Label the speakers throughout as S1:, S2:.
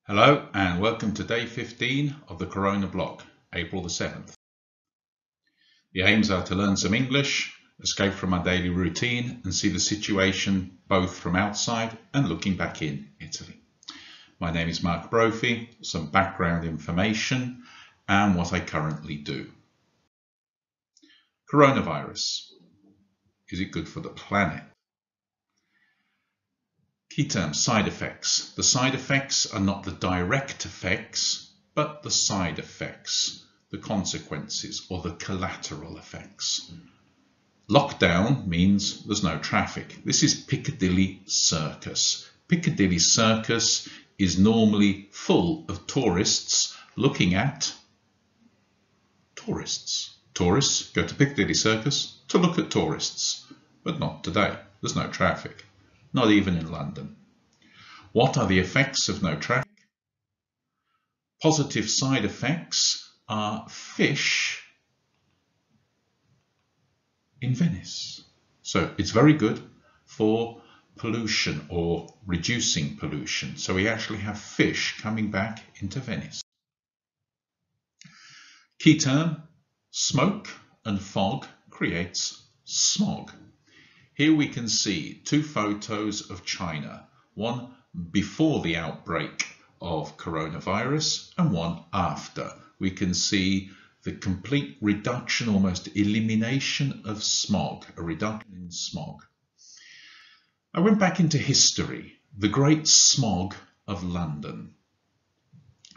S1: Hello and welcome to day 15 of the CoronaBLOG, April the 7th. The aims are to learn some English, escape from our daily routine and see the situation both from outside and looking back in Italy. My name is Brophy, some background information and what I currently do. Coronavirus. Is it good for the planet? Key terms, side effects. The side effects are not the direct effects, but the side effects, the consequences or the collateral effects. Lockdown means there's no traffic. This is Piccadilly Circus. Piccadilly Circus is normally full of tourists looking at tourists. Tourists go to Piccadilly Circus to look at tourists, but not today. There's no traffic. Not even in London. What are the effects of no traffic? Positive side effects are fish in Venice. So it's very good for pollution or reducing pollution. So we actually have fish coming back into Venice. Key term, smoke and fog creates smog. Here we can see two photos of China, one before the outbreak of coronavirus and one after. We can see the complete reduction, almost elimination of smog, a reduction in smog. I went back into history, the great smog of London.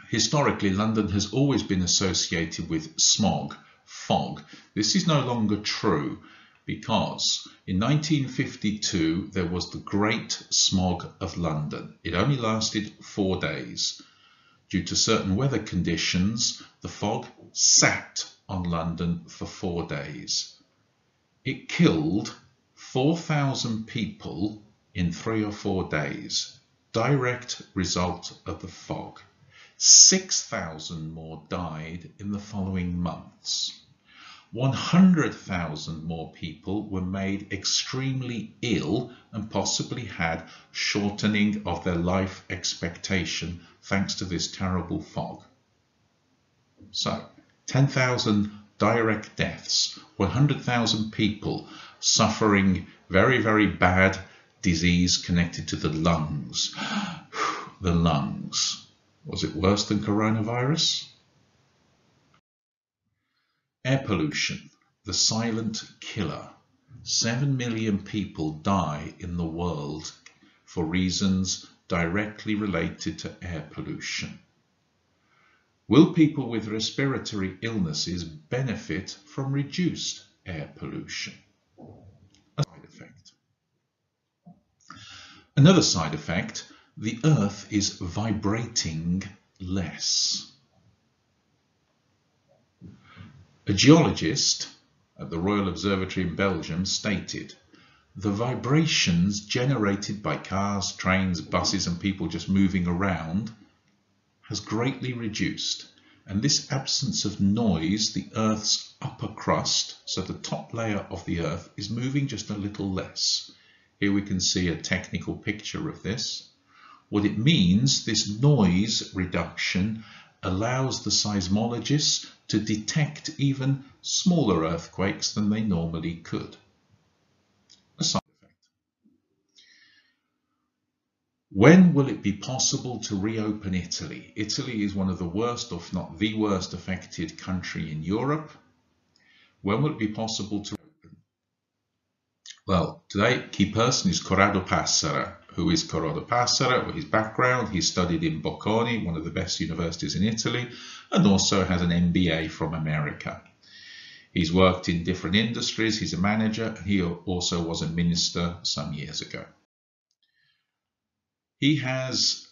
S1: Historically, London has always been associated with smog, fog. This is no longer true, because in 1952 there was the Great Smog of London. It only lasted 4 days. Due to certain weather conditions, the fog sat on London for 4 days. It killed 4,000 people in 3 or 4 days. Direct result of the fog. 6,000 more died in the following months. 100,000 more people were made extremely ill and possibly had shortening of their life expectation thanks to this terrible fog. So, 10,000 direct deaths, 100,000 people suffering very, very bad disease connected to the lungs. The lungs. Was it worse than coronavirus? Air pollution, the silent killer. 7 million people die in the world for reasons directly related to air pollution. Will people with respiratory illnesses benefit from reduced air pollution? A side effect. Another side effect, the Earth is vibrating less. A geologist at the Royal Observatory in Belgium stated, the vibrations generated by cars, trains, buses and people just moving around has greatly reduced. And this absence of noise, the Earth's upper crust, so the top layer of the Earth, is moving just a little less. Here we can see a technical picture of this. What it means, this noise reduction allows the seismologists to detect even smaller earthquakes than they normally could. A side effect. When will it be possible to reopen Italy? Italy is one of the worst, if not the worst, affected country in Europe. When will it be possible to reopen? Well, today, key person is Corrado Passera. Who is Corrado Passera? Well, his background, he studied in Bocconi, one of the best universities in Italy, and also has an MBA from America. He's worked in different industries, he's a manager, and he also was a minister some years ago. He has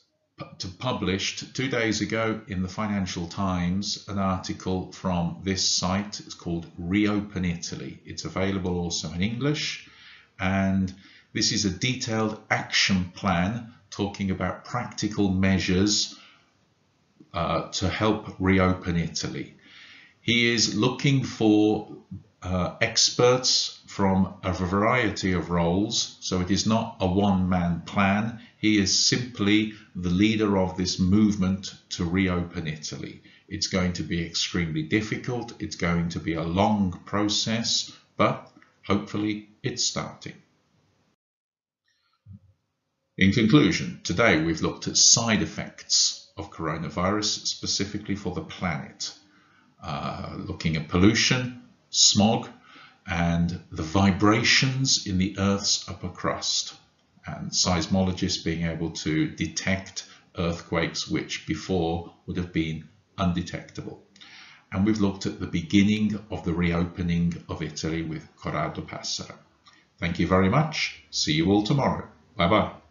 S1: published 2 days ago in the Financial Times an article from this site. It's called Reopen Italy. It's available also in English, and this is a detailed action plan talking about practical measures to help reopen Italy. He is looking for experts from a variety of roles, so it is not a one-man plan. He is simply the leader of this movement to reopen Italy. It's going to be extremely difficult, it's going to be a long process, but hopefully it's starting. In conclusion, today we've looked at side effects of coronavirus specifically for the planet, looking at pollution, smog, and the vibrations in the Earth's upper crust, and seismologists being able to detect earthquakes which before would have been undetectable. And we've looked at the beginning of the reopening of Italy with Corrado Passera. Thank you very much. See you all tomorrow. Bye bye.